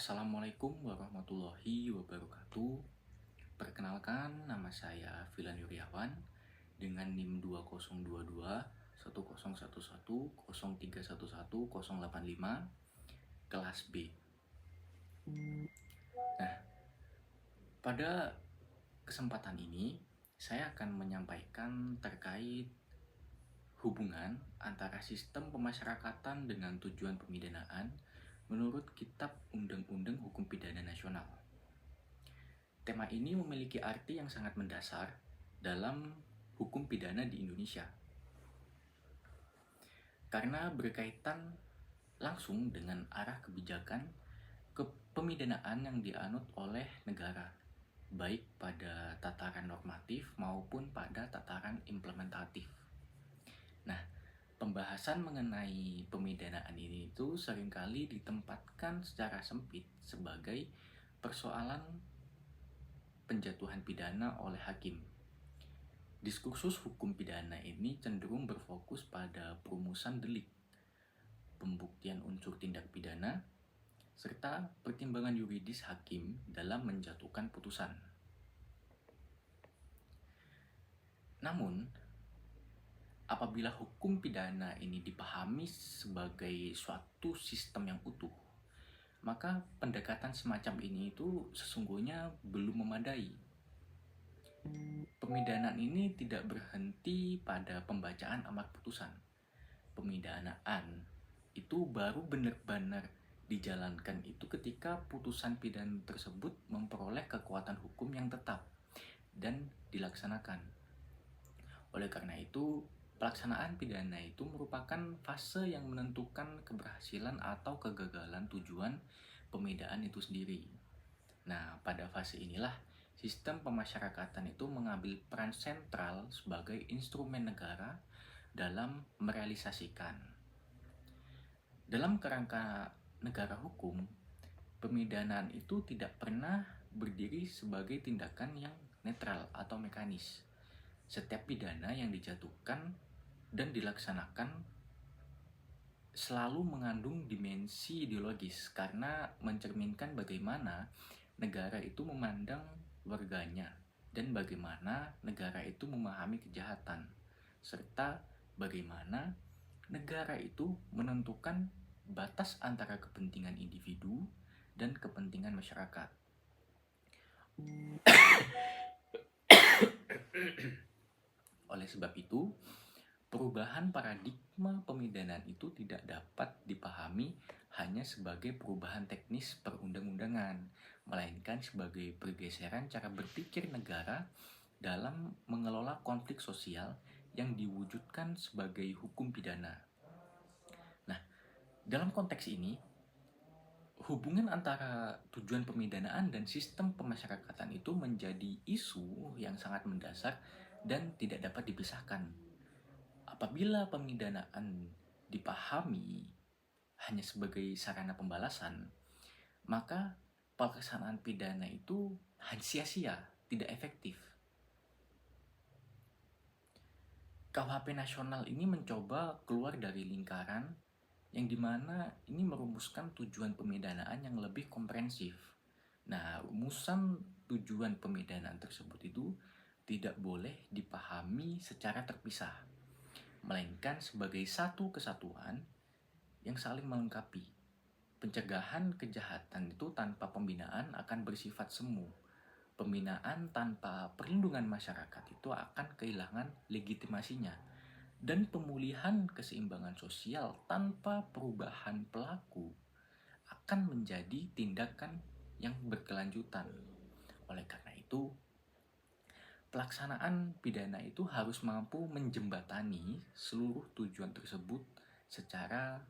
Assalamualaikum warahmatullahi wabarakatuh. Perkenalkan, nama saya Filan Yuryawan dengan NIM 2022 1011 0311 085 kelas B. Nah, pada kesempatan ini saya akan menyampaikan terkait hubungan antara sistem pemasyarakatan dengan tujuan pemidanaan menurut Kitab Undang-Undang Hukum Pidana Nasional. Tema ini memiliki arti yang sangat mendasar dalam hukum pidana di Indonesia, karena berkaitan langsung dengan arah kebijakan kepemidanaan yang dianut oleh negara, baik pada tataran normatif maupun pada tataran implementatif. Nah, pembahasan mengenai pemidanaan ini itu seringkali ditempatkan secara sempit sebagai persoalan penjatuhan pidana oleh hakim. Diskursus hukum pidana ini cenderung berfokus pada perumusan delik, pembuktian unsur tindak pidana, serta pertimbangan yuridis hakim dalam menjatuhkan putusan. Namun, apabila hukum pidana ini dipahami sebagai suatu sistem yang utuh, maka pendekatan semacam ini itu sesungguhnya belum memadai. Pemidanaan ini tidak berhenti pada pembacaan amar putusan. Pemidanaan itu baru benar-benar dijalankan itu ketika putusan pidana tersebut memperoleh kekuatan hukum yang tetap dan dilaksanakan. Oleh karena itu, pelaksanaan pidana itu merupakan fase yang menentukan keberhasilan atau kegagalan tujuan pemidanaan itu sendiri. Nah, pada fase inilah sistem pemasyarakatan itu mengambil peran sentral sebagai instrumen negara dalam merealisasikan. Dalam kerangka negara hukum, pemidanaan itu tidak pernah berdiri sebagai tindakan yang netral atau mekanis. Setiap pidana yang dijatuhkan dan dilaksanakan selalu mengandung dimensi ideologis karena mencerminkan bagaimana negara itu memandang warganya dan bagaimana negara itu memahami kejahatan, serta bagaimana negara itu menentukan batas antara kepentingan individu dan kepentingan masyarakat. Oleh sebab itu, perubahan paradigma pemidanaan itu tidak dapat dipahami hanya sebagai perubahan teknis perundang-undangan, melainkan sebagai pergeseran cara berpikir negara dalam mengelola konflik sosial yang diwujudkan sebagai hukum pidana. Nah, dalam konteks ini, hubungan antara tujuan pemidanaan dan sistem pemasyarakatan itu menjadi isu yang sangat mendasar dan tidak dapat dipisahkan. Apabila pemidanaan dipahami hanya sebagai sarana pembalasan, maka pelaksanaan pidana itu sia-sia, tidak efektif. KUHP nasional ini mencoba keluar dari lingkaran yang dimana ini merumuskan tujuan pemidanaan yang lebih komprehensif. Nah, rumusan tujuan pemidanaan tersebut itu tidak boleh dipahami secara terpisah, melainkan sebagai satu kesatuan yang saling melengkapi. Pencegahan kejahatan itu tanpa pembinaan akan bersifat semu. Pembinaan tanpa perlindungan masyarakat itu akan kehilangan legitimasinya. Dan pemulihan keseimbangan sosial tanpa perubahan pelaku akan menjadi tindakan yang berkelanjutan. Oleh karena itu, pelaksanaan pidana itu harus mampu menjembatani seluruh tujuan tersebut secara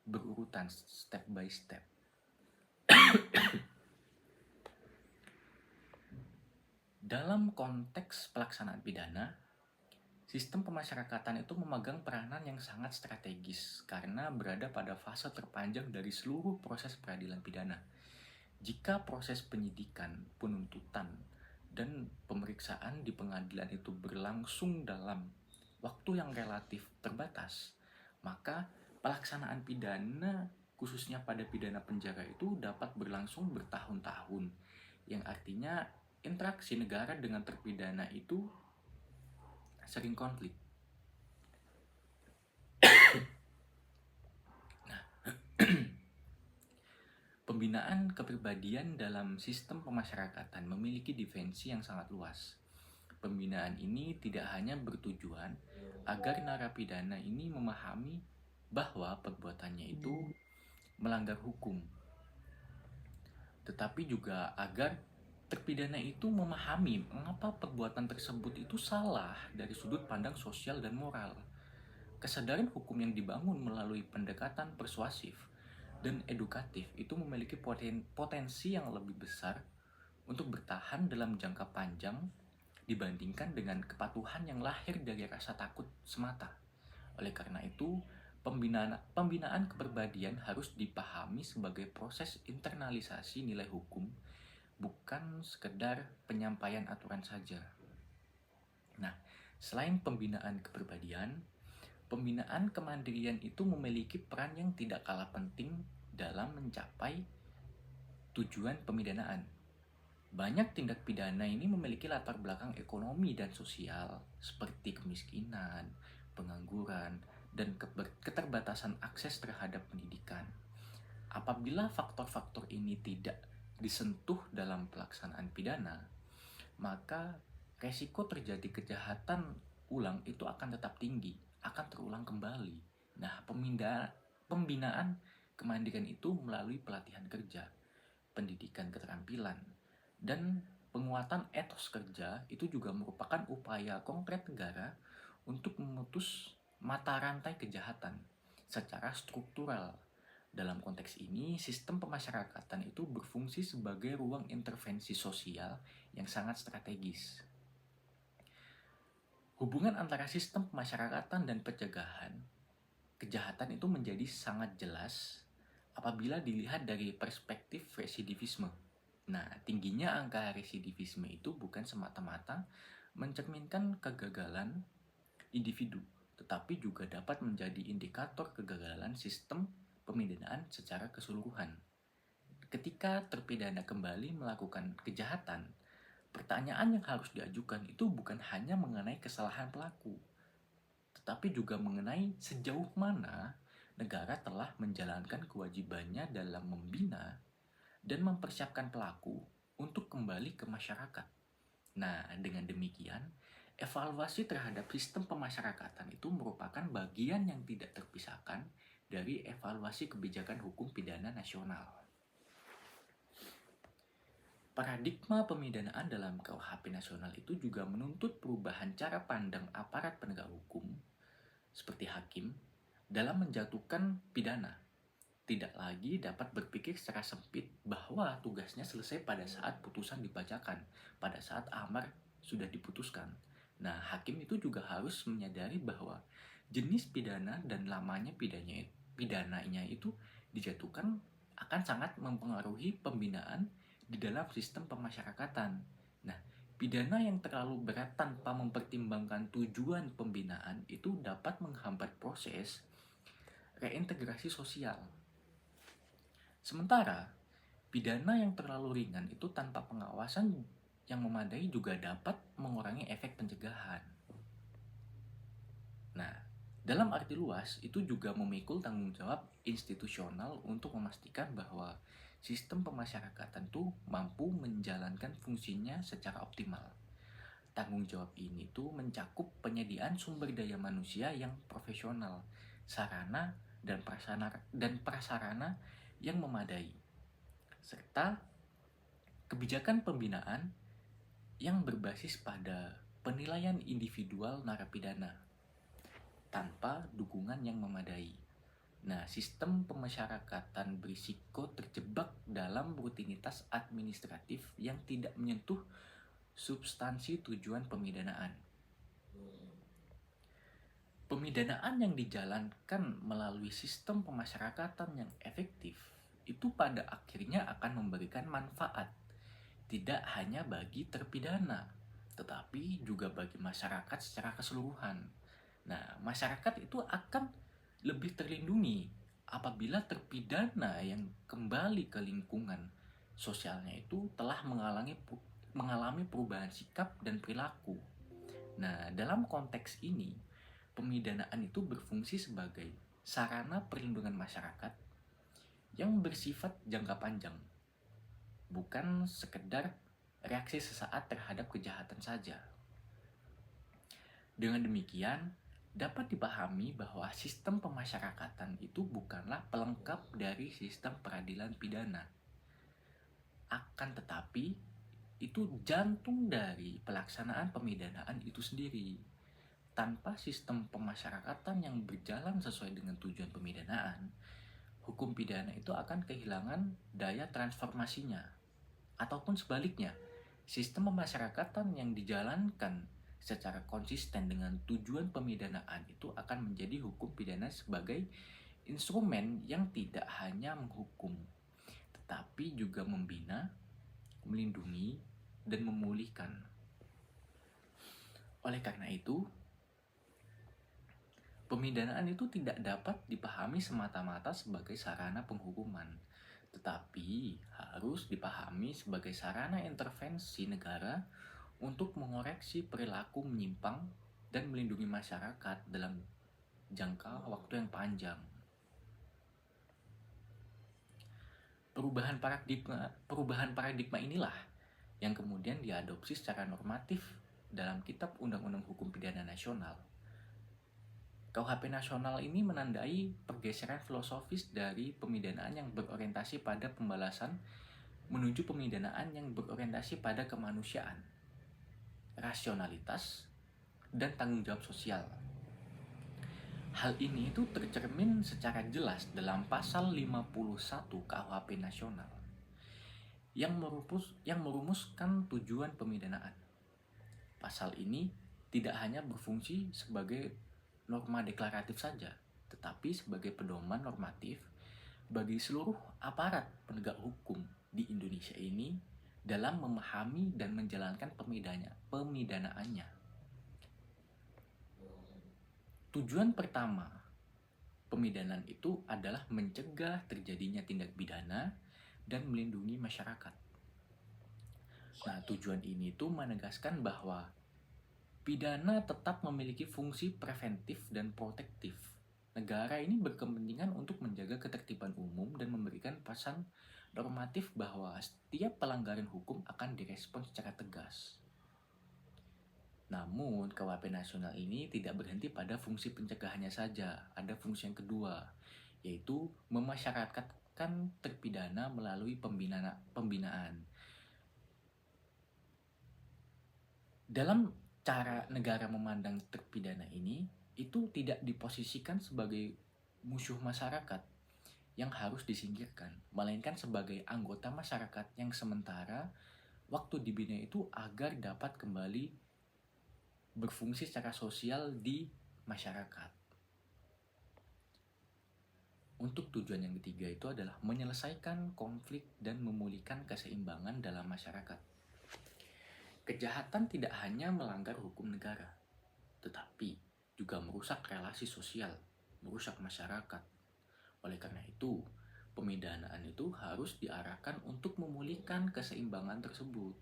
berurutan, step by step. Dalam konteks pelaksanaan pidana, sistem pemasyarakatan itu memegang peranan yang sangat strategis karena berada pada fase terpanjang dari seluruh proses peradilan pidana. Jika proses penyidikan, penuntutan, dan pemeriksaan di pengadilan itu berlangsung dalam waktu yang relatif terbatas, maka pelaksanaan pidana khususnya pada pidana penjara itu dapat berlangsung bertahun-tahun, yang artinya interaksi negara dengan terpidana itu sering konflik. Pembinaan kepribadian dalam sistem pemasyarakatan memiliki dimensi yang sangat luas. Pembinaan ini tidak hanya bertujuan agar narapidana ini memahami bahwa perbuatannya itu melanggar hukum, tetapi juga agar terpidana itu memahami mengapa perbuatan tersebut itu salah dari sudut pandang sosial dan moral. Kesadaran hukum yang dibangun melalui pendekatan persuasif dan edukatif itu memiliki potensi yang lebih besar untuk bertahan dalam jangka panjang dibandingkan dengan kepatuhan yang lahir dari rasa takut semata. Oleh karena itu, pembinaan kepribadian harus dipahami sebagai proses internalisasi nilai hukum, bukan sekedar penyampaian aturan saja. Nah, selain pembinaan kepribadian, pembinaan kemandirian itu memiliki peran yang tidak kalah penting dalam mencapai tujuan pemidanaan. Banyak tindak pidana ini memiliki latar belakang ekonomi dan sosial, seperti kemiskinan, pengangguran, dan keterbatasan akses terhadap pendidikan. Apabila faktor-faktor ini tidak disentuh dalam pelaksanaan pidana, maka resiko terjadi kejahatan ulang itu akan tetap tinggi, akan terulang kembali. Nah, pembinaan kemandirian itu melalui pelatihan kerja, pendidikan keterampilan, dan penguatan etos kerja itu juga merupakan upaya konkret negara untuk memutus mata rantai kejahatan secara struktural. Dalam konteks ini, sistem pemasyarakatan itu berfungsi sebagai ruang intervensi sosial yang sangat strategis. Hubungan antara sistem pemasyarakatan dan pencegahan kejahatan itu menjadi sangat jelas apabila dilihat dari perspektif residivisme. Nah, tingginya angka residivisme itu bukan semata-mata mencerminkan kegagalan individu, tetapi juga dapat menjadi indikator kegagalan sistem pemidanaan secara keseluruhan. Ketika terpidana kembali melakukan kejahatan, pertanyaan yang harus diajukan itu bukan hanya mengenai kesalahan pelaku, tetapi juga mengenai sejauh mana negara telah menjalankan kewajibannya dalam membina dan mempersiapkan pelaku untuk kembali ke masyarakat. Nah, dengan demikian, evaluasi terhadap sistem pemasyarakatan itu merupakan bagian yang tidak terpisahkan dari evaluasi kebijakan hukum pidana nasional. Paradigma pemidanaan dalam KUHP nasional itu juga menuntut perubahan cara pandang aparat penegak hukum, seperti hakim, dalam menjatuhkan pidana. Tidak lagi dapat berpikir secara sempit bahwa tugasnya selesai pada saat putusan dibacakan, pada saat amar sudah diputuskan. Nah, hakim itu juga harus menyadari bahwa jenis pidana dan lamanya pidananya itu dijatuhkan akan sangat mempengaruhi pembinaan di dalam sistem pemasyarakatan. Nah, pidana yang terlalu berat tanpa mempertimbangkan tujuan pembinaan itu dapat menghambat proses reintegrasi sosial. Sementara, pidana yang terlalu ringan itu tanpa pengawasan yang memadai juga dapat mengurangi efek pencegahan. Nah, dalam arti luas, itu juga memikul tanggung jawab institusional untuk memastikan bahwa sistem pemasyarakatan itu mampu menjalankan fungsinya secara optimal. Tanggung jawab ini tuh mencakup penyediaan sumber daya manusia yang profesional, sarana dan prasarana yang memadai, serta kebijakan pembinaan yang berbasis pada penilaian individual narapidana tanpa dukungan yang memadai. Nah, sistem pemasyarakatan berisiko terjebak dalam rutinitas administratif yang tidak menyentuh substansi tujuan pemidanaan. Pemidanaan yang dijalankan melalui sistem pemasyarakatan yang efektif itu pada akhirnya akan memberikan manfaat tidak hanya bagi terpidana, tetapi juga bagi masyarakat secara keseluruhan. Nah, masyarakat itu akan lebih terlindungi apabila terpidana yang kembali ke lingkungan sosialnya itu telah mengalami perubahan sikap dan perilaku. Nah, dalam konteks ini, pemidanaan itu berfungsi sebagai sarana perlindungan masyarakat yang bersifat jangka panjang, bukan sekedar reaksi sesaat terhadap kejahatan saja. Dengan demikian, dapat dipahami bahwa sistem pemasyarakatan itu bukanlah pelengkap dari sistem peradilan pidana. Akan tetapi, itu jantung dari pelaksanaan pemidanaan itu sendiri. Tanpa sistem pemasyarakatan yang berjalan sesuai dengan tujuan pemidanaan, hukum pidana itu akan kehilangan daya transformasinya. Ataupun sebaliknya, sistem pemasyarakatan yang dijalankan secara konsisten dengan tujuan pemidanaan itu akan menjadi hukum pidana sebagai instrumen yang tidak hanya menghukum, tetapi juga membina, melindungi, dan memulihkan. Oleh karena itu, pemidanaan itu tidak dapat dipahami semata-mata sebagai sarana penghukuman, tetapi harus dipahami sebagai sarana intervensi negara untuk mengoreksi perilaku menyimpang dan melindungi masyarakat dalam jangka waktu yang panjang. Perubahan paradigma inilah yang kemudian diadopsi secara normatif dalam Kitab Undang-Undang Hukum Pidana Nasional. KUHP Nasional ini menandai pergeseran filosofis dari pemidanaan yang berorientasi pada pembalasan menuju pemidanaan yang berorientasi pada kemanusiaan, rasionalitas, dan tanggung jawab sosial. Hal ini itu tercermin secara jelas dalam pasal 51 KUHP Nasional yang merumuskan tujuan pemidanaan. Pasal ini tidak hanya berfungsi sebagai norma deklaratif saja, tetapi sebagai pedoman normatif bagi seluruh aparat penegak hukum di Indonesia ini dalam memahami dan menjalankan pemidanaannya. Tujuan pertama pemidanaan itu adalah mencegah terjadinya tindak pidana dan melindungi masyarakat. Nah, tujuan ini tuh menegaskan bahwa pidana tetap memiliki fungsi preventif dan protektif. Negara ini berkepentingan untuk menjaga ketertiban umum dan memberikan pesan normatif bahwa setiap pelanggaran hukum akan direspon secara tegas. Namun, KUHP Nasional ini tidak berhenti pada fungsi pencegahannya saja. Ada fungsi yang kedua, yaitu memasyarakatkan terpidana melalui pembinaan. Dalam cara negara memandang terpidana ini, itu tidak diposisikan sebagai musuh masyarakat yang harus disingkirkan, melainkan sebagai anggota masyarakat yang sementara waktu dibina itu agar dapat kembali berfungsi secara sosial di masyarakat. Untuk tujuan yang ketiga itu adalah menyelesaikan konflik dan memulihkan keseimbangan dalam masyarakat. Kejahatan tidak hanya melanggar hukum negara, tetapi juga merusak relasi sosial, merusak masyarakat. Oleh karena itu, pemidanaan itu harus diarahkan untuk memulihkan keseimbangan tersebut,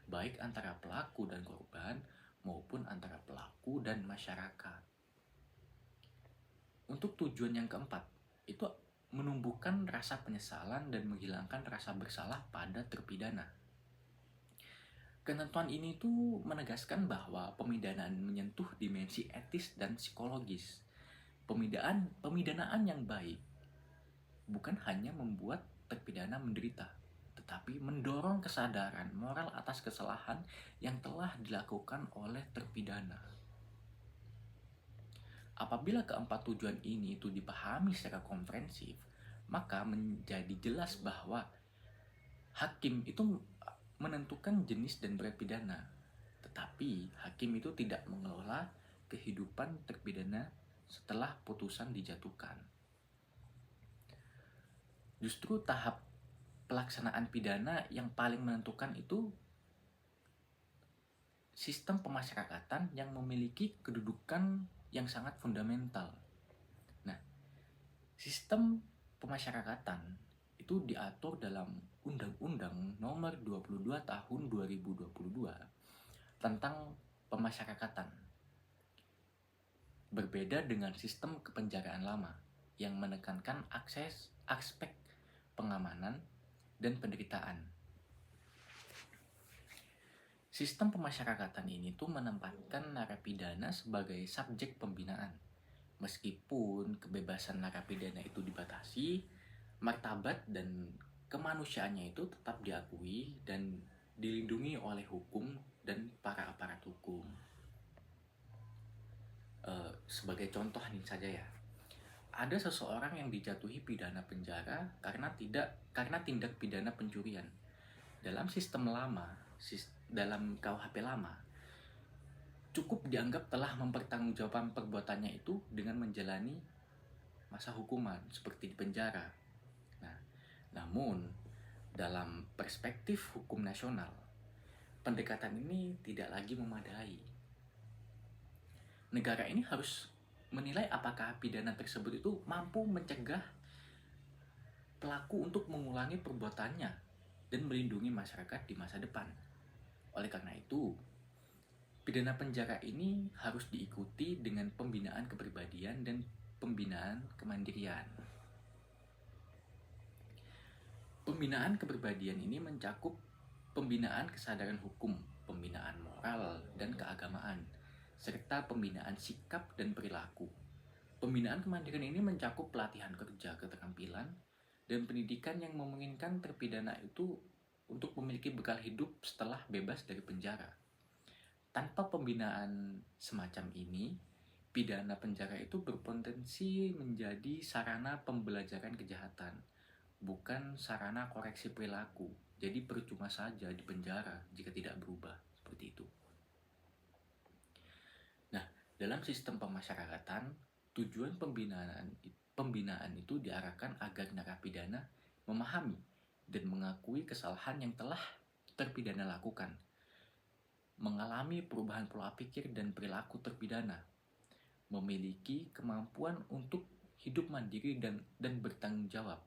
baik antara pelaku dan korban, maupun antara pelaku dan masyarakat. Untuk tujuan yang keempat, itu menumbuhkan rasa penyesalan dan menghilangkan rasa bersalah pada terpidana. Ketentuan ini tuh menegaskan bahwa pemidanaan menyentuh dimensi etis dan psikologis. Pemidanaan yang baik bukan hanya membuat terpidana menderita, tetapi mendorong kesadaran moral atas kesalahan yang telah dilakukan oleh terpidana. Apabila keempat tujuan ini itu dipahami secara komprehensif, maka menjadi jelas bahwa hakim itu menentukan jenis dan berat pidana, tetapi hakim itu tidak mengelola kehidupan terpidana setelah putusan dijatuhkan. Justru tahap pelaksanaan pidana yang paling menentukan itu sistem pemasyarakatan yang memiliki kedudukan yang sangat fundamental. Nah, sistem pemasyarakatan itu diatur dalam Undang-Undang Nomor 22 Tahun 2022 tentang pemasyarakatan. Berbeda dengan sistem kepenjaraan lama yang menekankan aspek pengamanan dan penderitaan. Sistem pemasyarakatan ini tuh menempatkan narapidana sebagai subjek pembinaan. Meskipun kebebasan narapidana itu dibatasi, martabat dan kemanusiaannya itu tetap diakui dan dilindungi oleh hukum dan para aparat hukum. Sebagai contoh nih saja ya, ada seseorang yang dijatuhi pidana penjara karena tindak pidana pencurian. Dalam sistem lama, dalam KUHP lama, cukup dianggap telah mempertanggungjawabkan perbuatannya itu dengan menjalani masa hukuman seperti di penjara. Nah, namun dalam perspektif hukum nasional, pendekatan ini tidak lagi memadai. Negara ini harus menilai apakah pidana tersebut itu mampu mencegah pelaku untuk mengulangi perbuatannya dan melindungi masyarakat di masa depan. Oleh karena itu, pidana penjara ini harus diikuti dengan pembinaan kepribadian dan pembinaan kemandirian. Pembinaan kepribadian ini mencakup pembinaan kesadaran hukum, pembinaan moral dan keagamaan, serta pembinaan sikap dan perilaku. Pembinaan kemandirian ini mencakup pelatihan kerja, keterampilan, dan pendidikan yang memungkinkan terpidana itu untuk memiliki bekal hidup setelah bebas dari penjara. Tanpa pembinaan semacam ini, pidana penjara itu berpotensi menjadi sarana pembelajaran kejahatan, bukan sarana koreksi perilaku. Jadi percuma saja di penjara jika tidak berubah, seperti itu. Nah, dalam sistem pemasyarakatan, tujuan pembinaan itu diarahkan agar narapidana memahami dan mengakui kesalahan yang telah terpidana lakukan, mengalami perubahan pola pikir dan perilaku terpidana, memiliki kemampuan untuk hidup mandiri dan bertanggung jawab,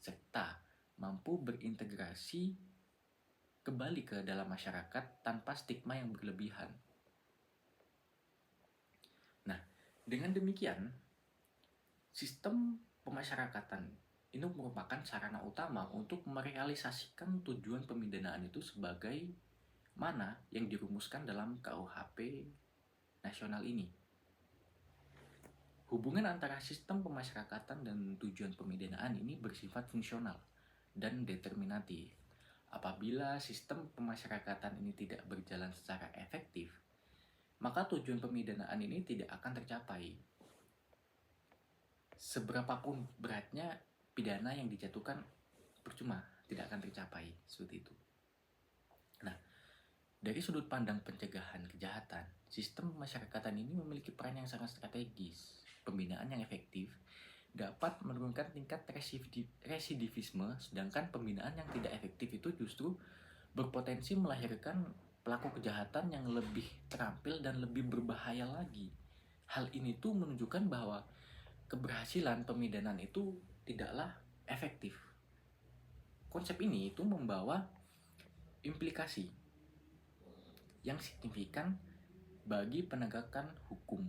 serta mampu berintegrasi kembali ke dalam masyarakat tanpa stigma yang berlebihan. Nah, dengan demikian, sistem pemasyarakatan ini merupakan sarana utama untuk merealisasikan tujuan pemidanaan itu sebagai mana yang dirumuskan dalam KUHP nasional ini. Hubungan antara sistem pemasyarakatan dan tujuan pemidanaan ini bersifat fungsional dan determinatif. Apabila sistem pemasyarakatan ini tidak berjalan secara efektif, maka tujuan pemidanaan ini tidak akan tercapai. Seberapapun beratnya pidana yang dijatuhkan, percuma, tidak akan tercapai, seperti itu. Nah, dari sudut pandang pencegahan kejahatan, sistem pemasyarakatan ini memiliki peran yang sangat strategis. Pembinaan yang efektif dapat menurunkan tingkat residivisme, sedangkan pembinaan yang tidak efektif itu justru berpotensi melahirkan pelaku kejahatan yang lebih terampil dan lebih berbahaya lagi. Hal ini tuh menunjukkan bahwa keberhasilan pemidanaan itu tidaklah efektif. Konsep ini itu membawa implikasi yang signifikan bagi penegakan hukum.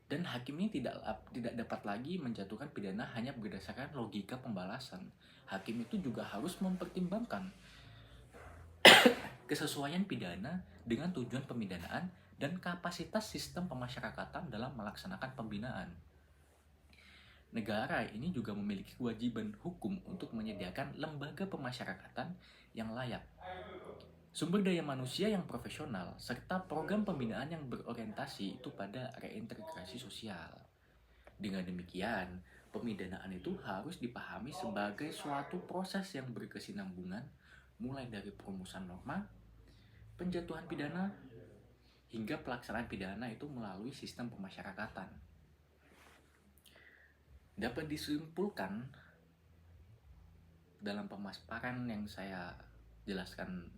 Dan hakim ini tidak dapat lagi menjatuhkan pidana hanya berdasarkan logika pembalasan. Hakim itu juga harus mempertimbangkan kesesuaian pidana dengan tujuan pemidanaan dan kapasitas sistem pemasyarakatan dalam melaksanakan pembinaan. Negara ini juga memiliki kewajiban hukum untuk menyediakan lembaga pemasyarakatan yang layak, sumber daya manusia yang profesional, serta program pembinaan yang berorientasi itu pada reintegrasi sosial. Dengan demikian, pemidanaan itu harus dipahami sebagai suatu proses yang berkesinambungan, mulai dari perumusan norma, penjatuhan pidana, hingga pelaksanaan pidana itu melalui sistem pemasyarakatan. Dapat disimpulkan dalam pemaparan yang saya jelaskan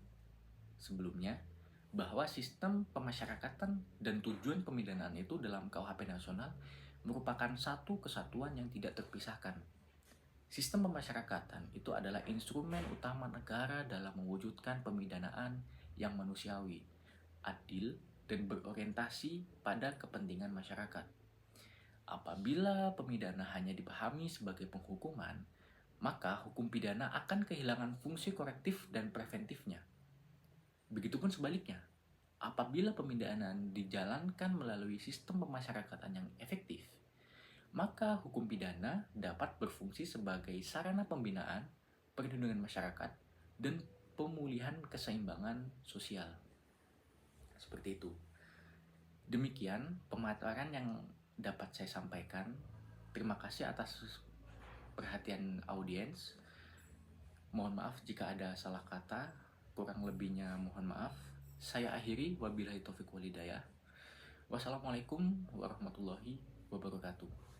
sebelumnya, bahwa sistem pemasyarakatan dan tujuan pemidanaan itu dalam KUHP nasional merupakan satu kesatuan yang tidak terpisahkan. Sistem pemasyarakatan itu adalah instrumen utama negara dalam mewujudkan pemidanaan yang manusiawi, adil, dan berorientasi pada kepentingan masyarakat. Apabila pemidana hanya dipahami sebagai penghukuman, maka hukum pidana akan kehilangan fungsi korektif dan preventifnya. Begitupun sebaliknya, apabila pemidanaan dijalankan melalui sistem pemasyarakatan yang efektif, maka hukum pidana dapat berfungsi sebagai sarana pembinaan, perlindungan masyarakat, dan pemulihan keseimbangan sosial. Seperti itu. Demikian pemaparan yang dapat saya sampaikan. Terima kasih atas perhatian audiens. Mohon maaf jika ada salah kata, kurang lebihnya mohon maaf. Saya akhiri, wabillahi taufiq walhidayah. Wassalamualaikum warahmatullahi wabarakatuh.